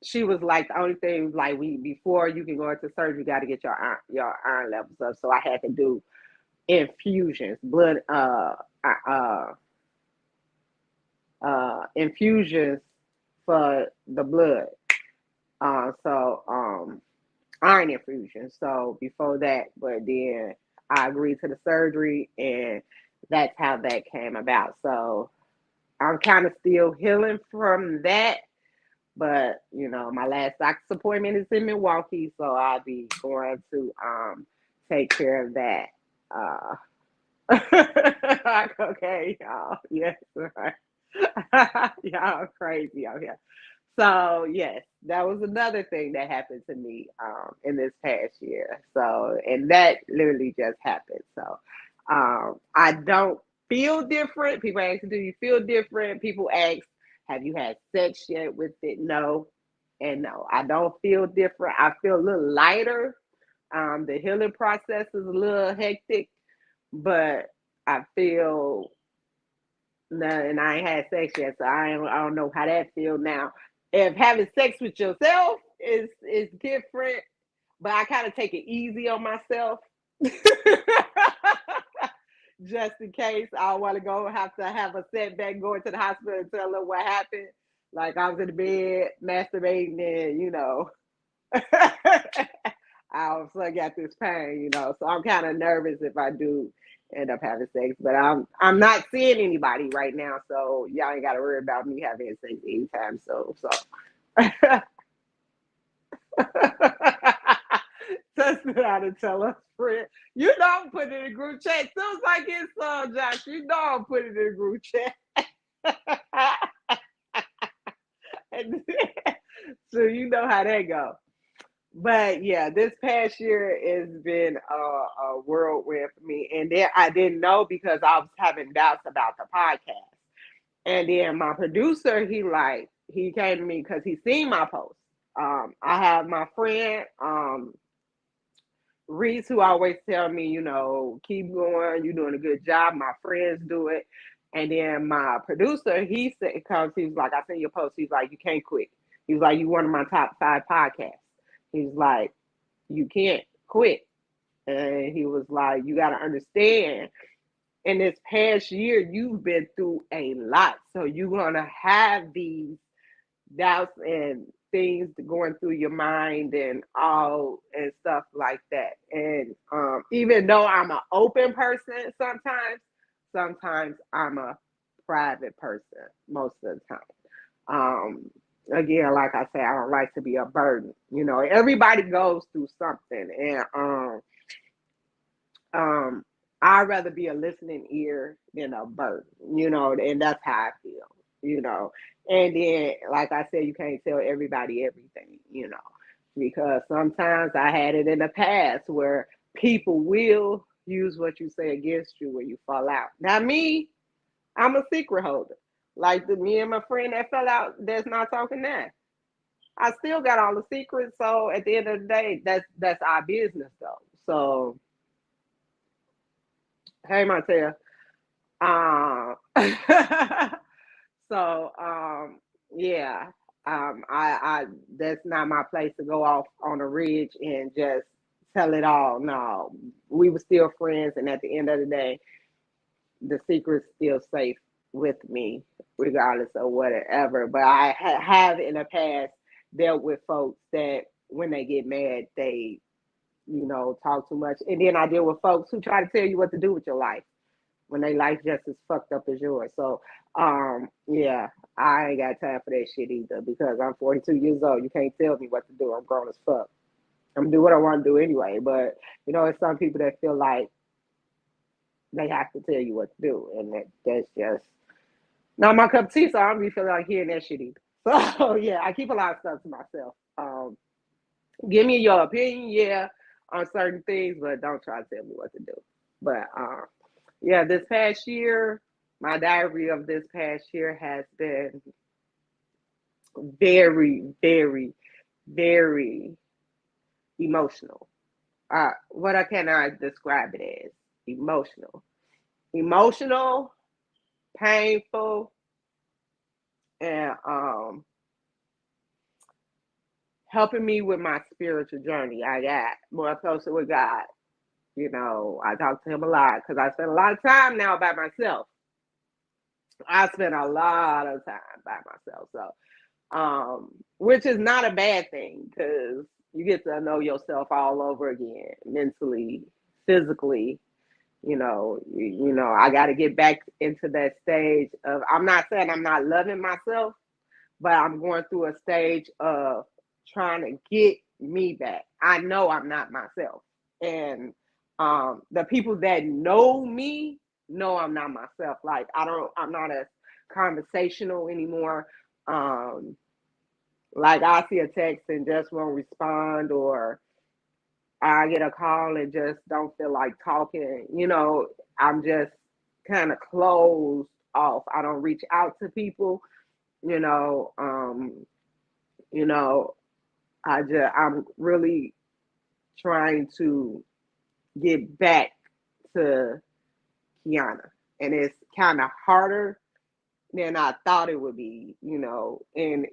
she was like, the only thing, like, we before you can go into surgery, you got to get your iron levels up. So I had to do infusions, blood uh, infusions for the blood. So iron infusion. So before that, but then I agreed to the surgery, and that's how that came about. So I'm kind of still healing from that, but my last doctor's appointment is in Milwaukee, so I'll be going to take care of that. Okay, y'all. Yes, right. Y'all crazy out here. So yes, that was another thing that happened to me in this past year. So, and that literally just happened. So I don't feel different. People ask, "Do you feel different?" People ask, "Have you had sex yet with it?" No, and no, I don't feel different. I feel a little lighter. The healing process is a little hectic, but I feel no, and I ain't had sex yet, so I don't know how that feels now. If having sex with yourself is different, but I kind of take it easy on myself, just in case I want to go have to have a setback, going to the hospital and tell them what happened. Like I was in the bed masturbating, and I also got this pain. So I'm kind of nervous if I do end up having sex, but I'm not seeing anybody right now, so y'all ain't got to worry about me having sex anytime. So that's what I to tell us, friend. I'm putting it in a group chat. Soon as I get some, Josh, I'm putting it in a group chat. So you know how that go. But yeah, this past year has been a whirlwind for me, and then I didn't know because I was having doubts about the podcast. And then my producer, he came to me because he seen my post. I have my friend Reese, who always tell me, keep going, you're doing a good job. My friends do it. And then my producer, he said, because he was like, "I seen your post." He's like, "You can't quit." He's like, "You one of my top 5 podcasts." He's like, "You can't quit." And he was like, "You got to understand, in this past year, you've been through a lot. So you're going to have these doubts and things going through your mind and all and stuff like that." And even though I'm an open person sometimes I'm a private person most of the time. Again, like I say, I don't like to be a burden. Everybody goes through something, and um, I'd rather be a listening ear than a burden. And that's how I feel. And then, like I said, you can't tell everybody everything. because sometimes I had it in the past where people will use what you say against you when you fall out. Now, me, I'm a secret holder. Like me and my friend that fell out, that's not talking now. I still got all the secrets. So at the end of the day, that's our business though. So hey, Montel. Um, so yeah. I that's not my place to go off on a ridge and just tell it all. No, we were still friends, and at the end of the day, the secret's still safe with me, regardless of whatever. But I have in the past dealt with folks that when they get mad, they talk too much, and then I deal with folks who try to tell you what to do with your life when their life just as fucked up as yours. So, yeah, I ain't got time for that shit either because I'm 42 years old. You can't tell me what to do. I'm grown as fuck. I'm gonna do what I want to do anyway. But it's some people that feel like they have to tell you what to do, and that's just not my cup of tea. So I don't really feel like hearing that shit either. So yeah, I keep a lot of stuff to myself. Give me your opinion, yeah, on certain things, but don't try to tell me what to do. But yeah, this past year, my diary of this past year has been very, very, very emotional. What can I describe it as? Emotional. Emotional, painful, and helping me with my spiritual journey. I got more closer with God. I talk to him a lot because I spend a lot of time now by myself. I spend a lot of time by myself. So, which is not a bad thing because you get to know yourself all over again, mentally, physically. I got to get back into that stage of. I'm not saying I'm not loving myself, but I'm going through a stage of trying to get me back. I know I'm not myself, and the people that know me know I'm not myself. Like I'm not as conversational anymore. Um, like I see a text and just won't respond, or I get a call and just don't feel like talking. I'm just kind of closed off. I don't reach out to people. You know, um, you know, I'm really trying to get back to Kianna, and it's kind of harder than I thought it would be. And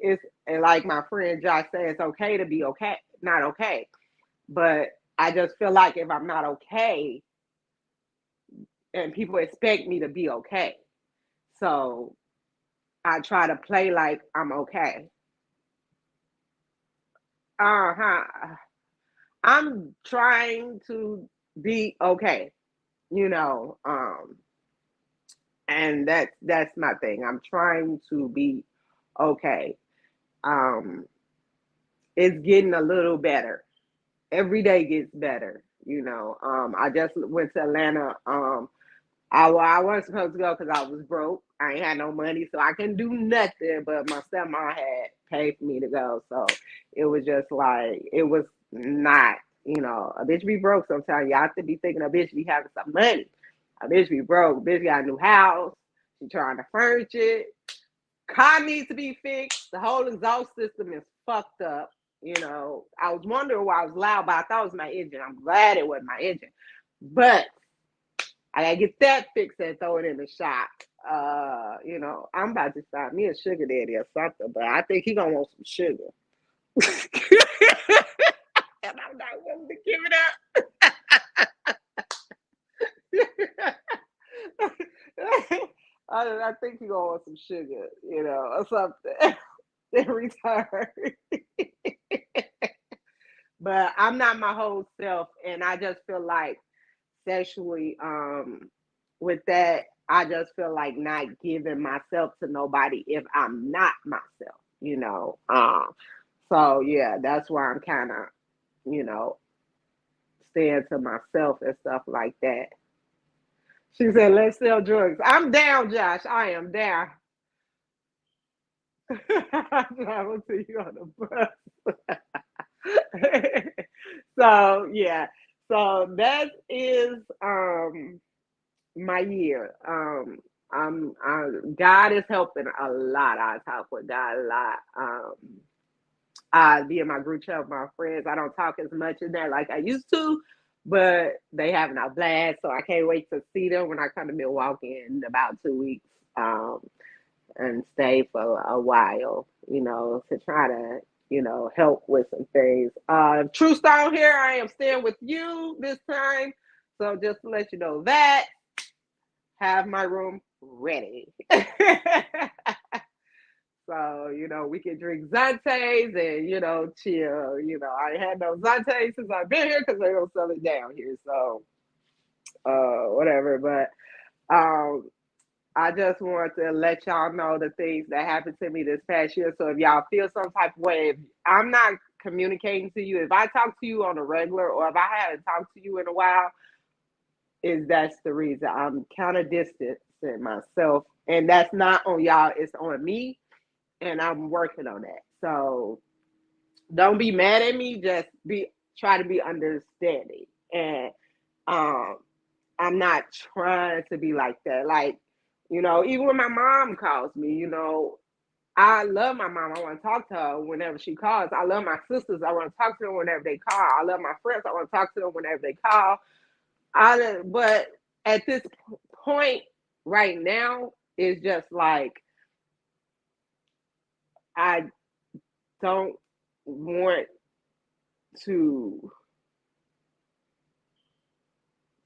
like my friend Josh said, it's okay to be okay, not okay, but I just feel like if I'm not okay, and people expect me to be okay, so I try to play like I'm okay. Uh-huh. I'm trying to be okay, you know. And that's my thing. I'm trying to be okay. Um, it's getting a little better. Every day gets better, I just went to Atlanta. I wasn't supposed to go because I was broke. I ain't had no money, so I couldn't do nothing. But my stepmom had paid for me to go, so it was just like it was not. A bitch be broke sometimes. You have to be thinking a bitch be having some money. A bitch be broke. A bitch got a new house. She trying to furnish it. Car needs to be fixed. The whole exhaust system is fucked up. I was wondering why I was loud, but I thought it was my engine. I'm glad it wasn't my engine. But I gotta get that fixed and throw it in the shop. I'm about to find me a sugar daddy or something, but I think he gonna want some sugar. And I'm not willing to give it up. I think he gonna want some sugar, or something in return. But I'm not my whole self, and I just feel like sexually, with that, I just feel like not giving myself to nobody if I'm not myself. So yeah, that's why I'm kind of, you know, staying to myself and stuff like that. She said, let's sell drugs. I'm down, Josh. I am down. I will see you on the bus. So yeah. So that is my year. God is helping a lot. I talk with God a lot. I be in my group chat with my friends. I don't talk as much in there like I used to, but they having a blast. So I can't wait to see them when I come to Milwaukee in about 2 weeks, and stay for a while, to try to, help with some things. True Stone here. I am staying with you this time. So just to let you know that, have my room ready. So, we can drink Zantes and, chill. I ain't had no Zantes since I've been here because they don't sell it down here. So, whatever. But I just want to let y'all know the things that happened to me this past year. So if y'all feel some type of way, if I'm not communicating to you, if I talk to you on a regular or if I haven't talked to you in a while, that's the reason. I'm kind of distancing myself. And that's not on y'all, it's on me. And I'm working on that. So don't be mad at me. Just try to be understanding. And I'm not trying to be like that. Like, even when my mom calls me, I love my mom. I want to talk to her whenever she calls. I love my sisters. I want to talk to them whenever they call. I love my friends. I want to talk to them whenever they call. But at this point right now, it's just like I don't want to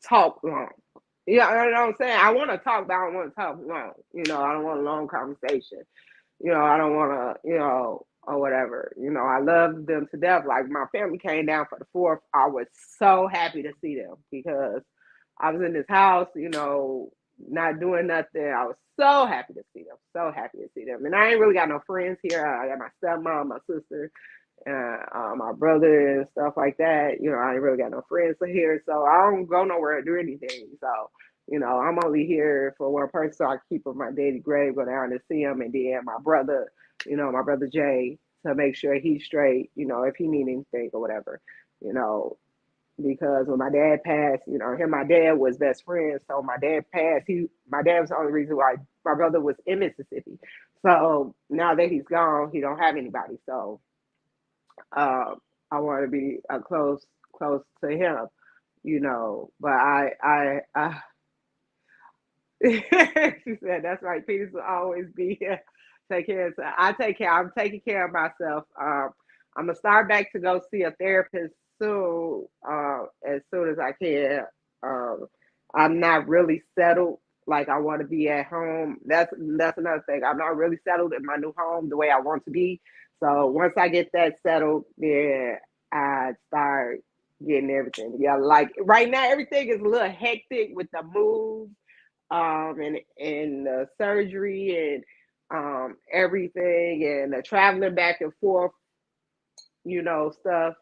talk long. Yeah, you know what I'm saying? I want to talk, but I don't want to talk long. I don't want a long conversation. I don't want to, or whatever. I love them to death. Like my family came down for the 4th. I was so happy to see them because I was in this house, not doing nothing. I was so happy to see them. So happy to see them. And I ain't really got no friends here. I got my stepmom, my sister, my brother and stuff like that. I ain't really got no friends here, so I don't go nowhere to do anything. So, I'm only here for one person, so I keep on my daily grave, go down to see him, and then my brother Jay, to make sure he's straight, if he need anything or whatever, because when my dad passed, him and my dad was best friends. So my dad passed. My dad was the only reason why my brother was in Mississippi. So now that he's gone, he don't have anybody. So I want to be close to him, But she said that's right. Penis will always be here. Take care. I take care. I'm taking care of myself. I'm gonna start back to go see a therapist soon, as soon as I can. Um, I'm not really settled like I want to be at home. That's another thing. I'm not really settled in my new home the way I want to be. So once I get that settled, then I start getting everything. Yeah, like right now, everything is a little hectic with the move, and the surgery and everything and the traveling back and forth, stuff,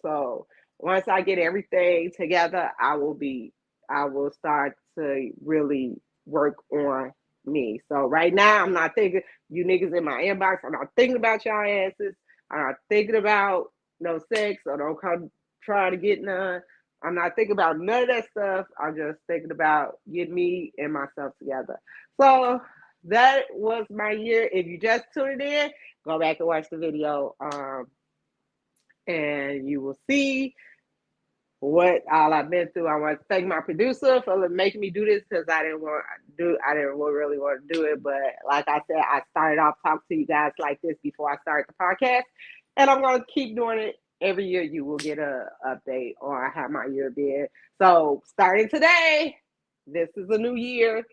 So once I get everything together, I will start to really work on me. So right now, I'm not thinking you niggas in my inbox. I'm not thinking about y'all asses. I'm not thinking about no sex or don't come trying to get none. I'm not thinking about none of that stuff. I'm just thinking about getting me and myself together. So that was my year. If you just tuned in, go back and watch the video. And you will see what all I've been through. I want to thank my producer for making me do this because I didn't really want to do it. But like I said, I started off talking to you guys like this before I started the podcast, and I'm going to keep doing it. Every year you will get a update on how my year been. So starting today, this is a new year.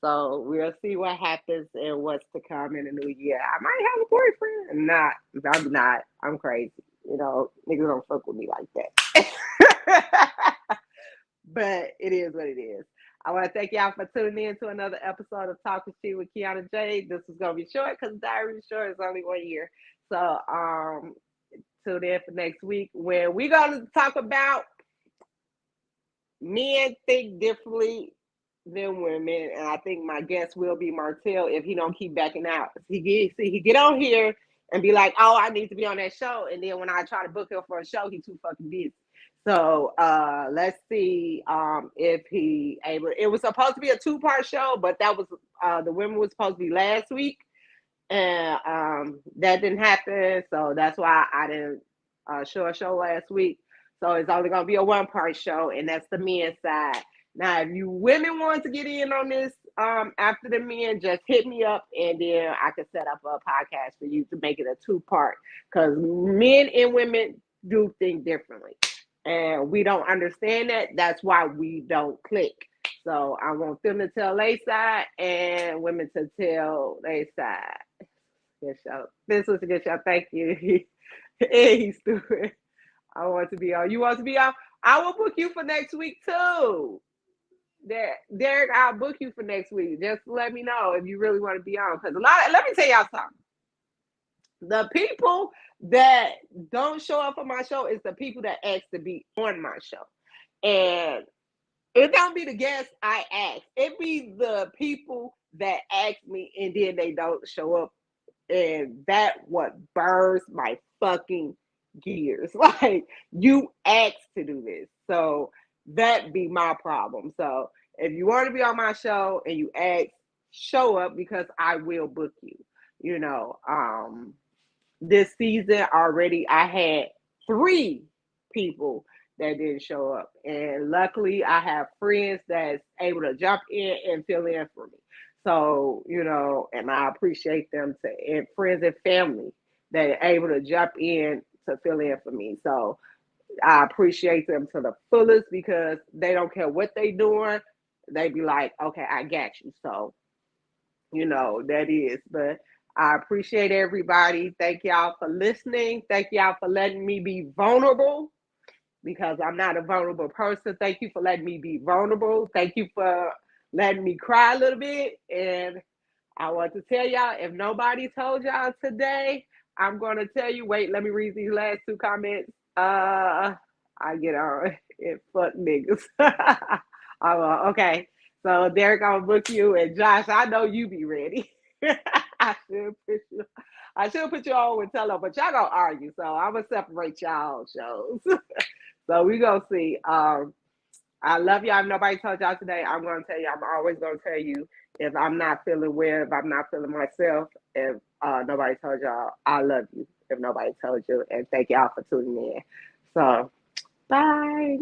So we'll see what happens and what's to come in the new year. I might have a boyfriend. I'm not. I'm crazy. Niggas don't fuck with me like that. But it is what it is. I want to thank y'all for tuning in to another episode of Talking Shit with Kianna J. This is gonna be short because diary is short. It's only 1 year. So tune in for next week where we're gonna talk about men think differently than women, and I think my guest will be Martell if he don't keep backing out. He get on here and be like, "Oh, I need to be on that show," and then when I try to book him for a show, he's too fucking busy. So let's see if he able. It was supposed to be a 2-part show, but that was the women was supposed to be last week, and that didn't happen. So that's why I didn't show a show last week. So it's only gonna be a 1-part show, and that's the men's side. Now, if you women want to get in on this after the men, just hit me up, and then I can set up a podcast for you to make it a 2-part. Because men and women do things differently, and we don't understand that. That's why we don't click. So I want them to tell their side and women to tell their side. Good show. This was a good show. Thank you. He's stupid. I want to be on. You want to be on? I will book you for next week too. Derek, I'll book you for next week. Just let me know if you really want to be on. Because let me tell y'all something. The people that don't show up for my show is the people that ask to be on my show. And it don't be the guests I ask. It be the people that ask me and then they don't show up. And that what burns my fucking gears. Like, you asked to do this. So that be my problem. So if you want to be on my show and you ask, show up, because I will book you. You know, this season already I had 3 people that didn't show up. And luckily I have friends that's able to jump in and fill in for me. So, you know, and I appreciate them and friends and family that are able to jump in to fill in for me. So I appreciate them to the fullest, because they don't care what they doing. They be like, okay, I got you. So, you know, that is. But I appreciate everybody. Thank y'all for listening. Thank y'all for letting me be vulnerable, because I'm not a vulnerable person. Thank you for letting me be vulnerable. Thank you for letting me cry a little bit. And I want to tell y'all, if nobody told y'all today, I'm going to tell you. Wait, let me read these last 2 comments. I get on it. Fuck niggas. Okay. So Derek, I'll book you, and Josh, I know you be ready. I should put you on with Tello, but y'all gonna argue, so I'm gonna separate y'all shows. So we gonna see. I love y'all. If nobody told y'all today, I'm gonna tell you. I'm always gonna tell you if I'm not feeling well, if I'm not feeling myself. If nobody told y'all, I love you. If nobody told you, and thank y'all for tuning in. So bye.